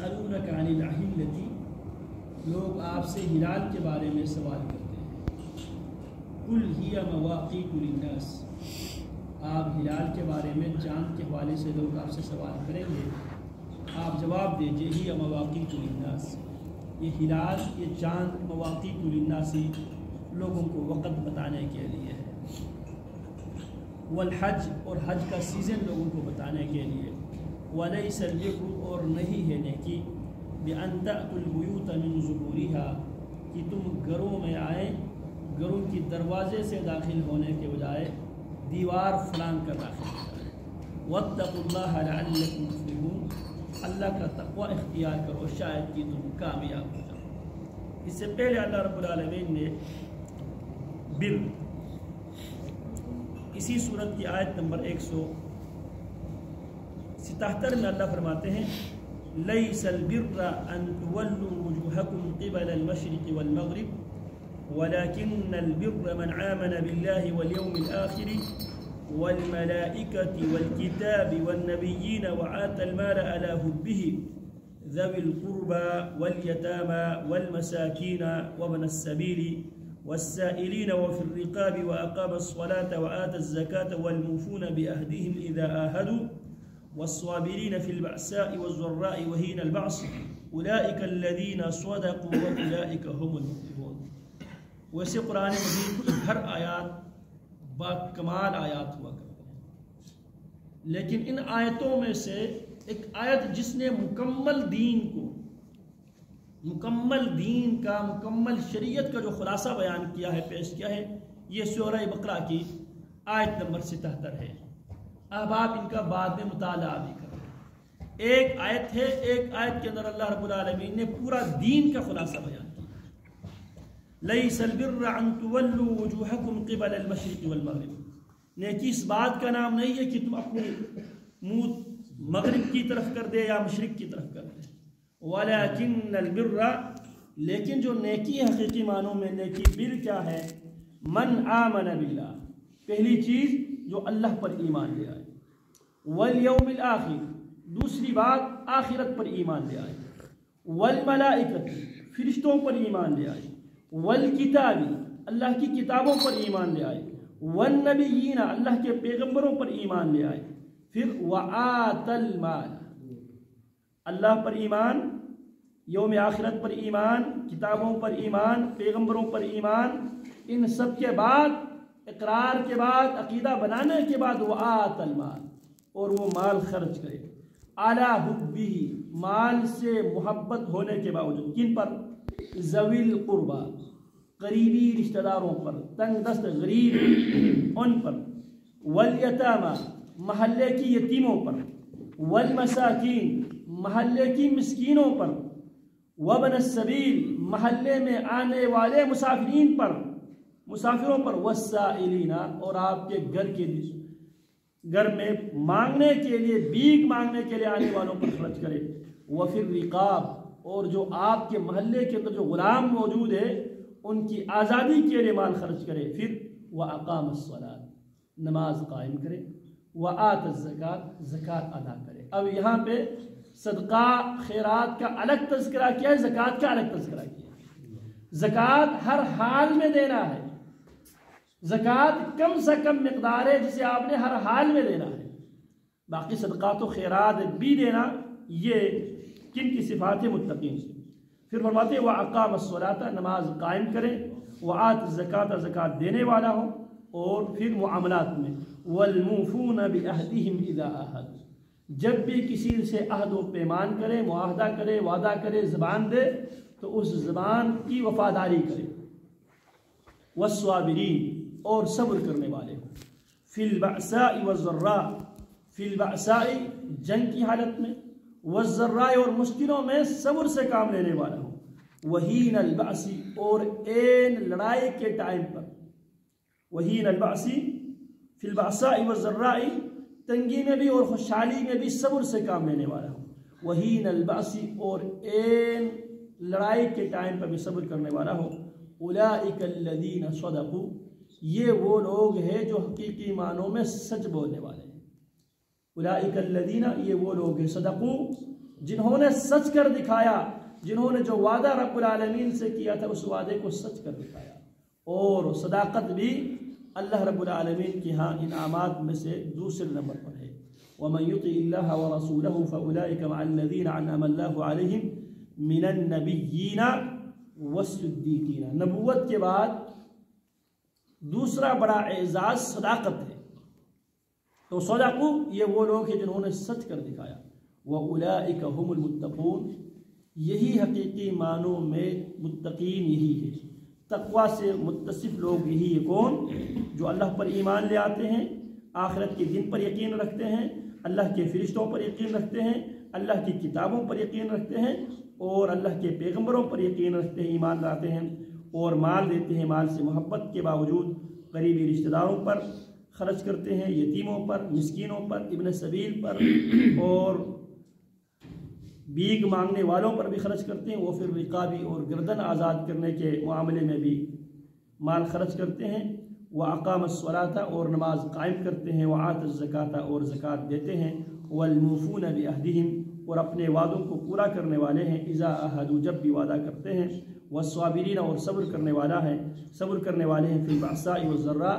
یسألونک عن الأہلة، لوگ آپ سے ہلال کے بارے میں سوال کرتے ہیں۔ قل ہی مواقیت للناس، آپ ہلال کے بارے میں چاند کے حوالے سے لوگ آپ سے سوال کریں گے، آپ جواب دیجئے ہی مواقیت للناس، یہ ہلال، یہ چاند مواقیت للناس لوگوں کو وقت بتانے کے لیے ہے، والحج، اور حج کا سیزن لوگوں کو بتانے کے لیے، ولیس البر، اور نہیں ہے نیکی، بأن تأتوا البیوت من ظہورها، کہ تم گھروں میں آئیں، گھروں کی دروازے سے داخل ہونے کے بجائے دیوار فلان کر داخل ہو جائے۔ واتقوا اللہ لعلکم تفلحون، اللہ کا تقوی اختیار کرو شاید کہ تم کامیاب ہو جاؤ۔ اس سے پہلے اللہ رب العالمین نے بر، اسی سورت کی آیت نمبر 177 میں اللہ فرماتے ہیں لیس البر ان تولوا وجوهكم قبل المشرق والمغرب ولكن البر من آمن بالله واليوم الآخر والملائكة والكتاب والنبيين وآتى المال على حبه ذوي القربى واليتامى والمساكين وابن السبيل والسائلين وفي الرقاب وأقام الصلاة وآتى الزكاة والموفون بأهدهم إذا آهدوا والصابرين في البأساء والضراء وحين البعث أولئك الذين صدقوا وأولئك هم المفلحون۔ ویسے قرآن مجید کی ہر آیات با کمال آیات ہوا کرتے ہیں، لیکن ان آیتوں میں سے ایک آیت جس نے مکمل دین کو، مکمل دین کا، مکمل شریعت کا جو خلاصہ بیان کیا ہے، پیش کیا ہے، یہ سورہ بقرہ کی آیت نمبر 77 ہے۔ اب آپ ان کا بعد میں مطالعہ بھی کریں۔ ایک آیت ہے، ایک آیت کے اندر اللہ رب العالمین نے پورا دین کا خلاصہ بیان کیا۔ لیس البر ان تولوا وجوهكم قبل المشرق والمغرب، نیکی اس بات کا نام نہیں ہے کہ تم اپنی منہ مغرب کی طرف کر دے یا مشرق کی طرف کر دے، ولیکن البر، لیکن جو نیکی حقیقی معنوں میں نیکی، بر کیا ہے؟ من آمن باللہ، پہلی چیز جو اللہ پر ایمان لے آئے، والیوم الآخر، دوسری بات آخرت پر ایمان لے آئے، والملائکۃ، فرشتوں پر ایمان لے آئے، والکتاب، اللہ کی کتابوں پر ایمان لے آئے، والنبیین، اللہ کے پیغمبروں پر ایمان لے آئے، پھر وآت المال، اللہ پر ایمان، یوم آخرت پر ایمان، کتابوں پر ایمان، پیغمبروں پر ایمان، ان سب کے بعد، اقرار کے بعد، عقیدہ بنانے کے بعد، وآت المال، اور وہ مال خرچ کرے، علی حبہ، مال سے محبت ہونے کے باوجود، کن پر؟ ذوی القربہ، قریبی رشتہ داروں پر، تنگ دست غریب ان پر، والیتامى، محلے کی یتیموں پر، والمساکین، محلے کی مسکینوں پر، وابن السبیل، محلے میں آنے والے مسافرین پر، مسافروں پر، والسائلین، اور آپ کے گھر میں مانگنے کے لیے، بھیک مانگنے کے لیے آنے والوں پر خرچ کرے، وفی الرقاب، اور جو آپ کے محلے کے اندر جو غلام موجود ہے ان کی آزادی کے لیے مال خرچ کرے، پھر وَأَقَامَ الصَّلَاةَ، نماز قائم کرے، وَآتَ الزَّكَاةَ، زکوٰۃ ادا کرے۔ اب یہاں پہ صدقہ خیرات کا الگ تذکرہ کیا ہے، زکوٰۃ کا الگ تذکرہ کیا ہے۔ زکوٰۃ ہر حال میں دینا ہے، زکوٰۃ کم سے کم مقدار ہے جسے آپ نے ہر حال میں دینا ہے، باقی صدقات و خیرات بھی دینا، یہ کن کی صفات متقین سے۔ پھر فرماتے ہیں وَأَقَامَ الصَّلَاةَ، نماز قائم کریں، وَآتَ الزَّكَاةَ، زکوٰۃ دینے والا ہو، اور پھر معاملات میں وَالْمُوفُونَ بِعَهْدِهِمْ إِذَا عَاهَدُوا، جب بھی کسی سے عہد و پیمان کرے، معاہدہ کرے، وعدہ کرے، زبان دے تو اس زبان کی وفاداری کرے، وَالصَّابِرِينَ، اور صبر کرنے والے ہوں، فِي الْبَأْسَاءِ وَالضَّرَّاءِ، فِي الْبَأْسَاءِ، جنگ کی حالت میں، والضراء، اور مشکلوں میں صبر سے کام لینے والا ہوں، وحین البعث، اور این لڑائی کے ٹائم پر، وحین البعث فی البعثاء والضراء، تنگی میں بھی اور خوشحالی میں بھی صبر سے کام لینے والا ہوں، وحین البعث، اور این لڑائی کے ٹائم پر بھی صبر کرنے والا ہوں، اولئک الذین صدقوا، یہ وہ لوگ ہیں جو حقیقی معنوں میں سچ بولنے والے ہیں، اولئک الذین، یہ وہ لوگ ہیں، صدقوا، جنہوں نے سچ کر دکھایا، جنہوں نے جو وعدہ رب العالمین سے کیا تھا اس وعدے کو سچ کر دکھایا، اور صداقت بھی اللہ رب العالمین کے ہاں انعامات میں سے دوسرے نمبر پر ہے۔ وَمَن يُطِعِ اللَّهَ وَرَسُولَهُ فَأُولَٰئِكَ مَعَ الَّذِينَ أَنْعَمَ اللَّهُ عَلَيْهِم مِّنَ النَّبِيِّينَ وَالصِّدِّيقِينَ۔ نبوت کے بعد دوسرا بڑا اعزاز صداقت ہے، تو صدقوا یہ وہ لوگ ہیں جنہوں نے سچ کر دکھایا۔ وَأُولَٰئِكَ هُمُ الْمُتَّقُونَ، یہی حقیقی معنوں میں متقین یہی ہے، تقوی سے متصف لوگ یہی ہے۔ کون؟ جو اللہ پر ایمان لے آتے ہیں، آخرت کے دن پر یقین رکھتے ہیں، اللہ کے فرشتوں پر یقین رکھتے ہیں، اللہ کی کتابوں پر یقین رکھتے ہیں، اور اللہ کے پیغمبروں پر یقین رکھتے ہیں، ایمان لاتے ہیں، اور مال دیتے ہیں، مال سے محبت کے باوجود قریبی رشتہ داروں پر خرچ کرتے ہیں، یتیموں پر، مسکینوں پر، ابن سبیل پر، اور بھیک مانگنے والوں پر بھی خرچ کرتے ہیں۔ وہ پھر رقابی اور گردن آزاد کرنے کے معاملے میں بھی مال خرچ کرتے ہیں۔ وَأَقَامَ الصَّلَاةَ، اور نماز قائم کرتے ہیں۔ وَآتَى الزَّكَاةَ، اور زکوٰۃ دیتے ہیں۔ وَالْمُوفُونَ بِعَهْدِهِمْ، اور اپنے وعدوں کو پورا کرنے والے ہیں۔ اِذَا عَاهَدُوا، جب بھی وعدہ کرتے ہیں۔ وَالصَّابِرِينَ، اور صبر کرنے والے ہیں۔ فِي الْبَأْسَاءِ وَالضَّرَّاءِ،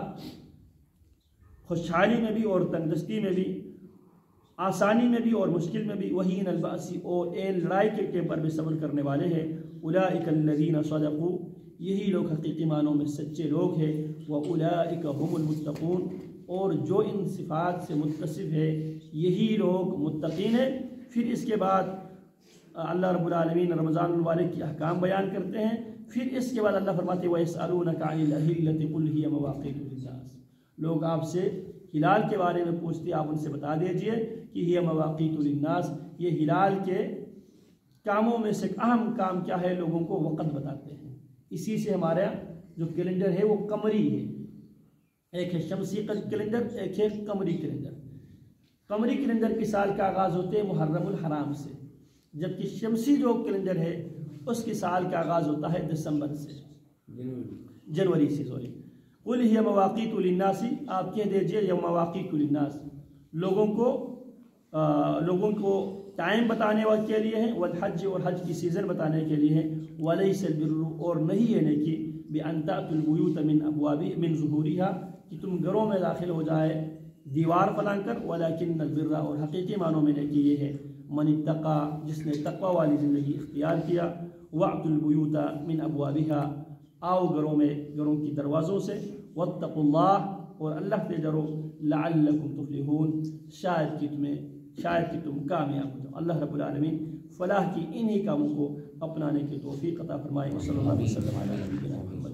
خوشحالی میں بھی اور تنگدستی میں بھی، آسانی میں بھی اور مشکل میں بھی۔ وَحِينَ الْبَأْسِ، اور لڑائی کے ٹائم پر بھی صبر کرنے والے ہیں۔ أُولَٰئِكَ الَّذِينَ صَدَقُوا، یہی لوگ حقیقی معنوں میں سچے لوگ ہیں۔ وَأُولَٰئِكَ هُمُ الْمُتَّقُونَ، اور جو ان صفات سے متصف ہے یہی لوگ متقین ہیں۔ پھر اس کے بعد اللہ رب العالمین رمضان المبارک کے احکام بیان کرتے ہیں۔ پھر اس کے بعد اللہ فرماتے ہیں وَيَسْأَلُونَكَ عَنِ الْأَهِلَّةِ قُلْ هِيَ مَوَاقِيتُ لِلنَّاسِ، لوگ آپ سے ہلال کے بارے میں پوچھتے ہیں، آپ ان سے بتا دیجئے کہ ہی مواقیت للناس، یہ ہلال کے کاموں میں سے اہم کام کیا ہے، لوگوں کو وقت بتاتے ہیں۔ اسی سے ہمارا جو کیلنڈر ہے وہ قمری ہے، ایک ہے شمسی کیلنڈر، ایک ہے قمری کیلنڈر۔ قمری کیلنڈر کے سال کا آغاز ہوتے ہیں محرم الحرام سے، جبکہ شمسی جو کیلنڈر ہے اس کے سال کا آغاز ہوتا ہے دسمبر سے، جنوری سے سوری۔ قل ہی مواقیت للناس، آپ کہہ دیجئے یہ مواقیت للناس، لوگوں کو ٹائم بتانے کے لیے ہیں، والحج، اور حج کی سیزن بتانے کے لیے ہیں۔ ولیس البر، اور نہیں ہے نیکی، بأن تأتوا البیوت من ظہورها، کہ تم گھروں میں داخل ہو جائے دیوار بنا کر، ولکن البر، اور حقیقی معنوں میں نیکی یہ ہے، من اتقى، جس نے تقوی والی زندگی اختیار کیا۔ وأتوا البیوت من ابوابها، آؤ گھروں کی دروازوں سے۔ واتقوا اللہ، اور اللہ سے ڈرو۔ لعلکم تفلحون، شاید کہ تم کامیاب ہو جاؤ۔ اللہ رب العالمین فلاح کی انہی کاموں کو اپنانے کی توفیق عطا فرمائے۔ صلی اللہ علیہ وسلم علی نبینا محمد۔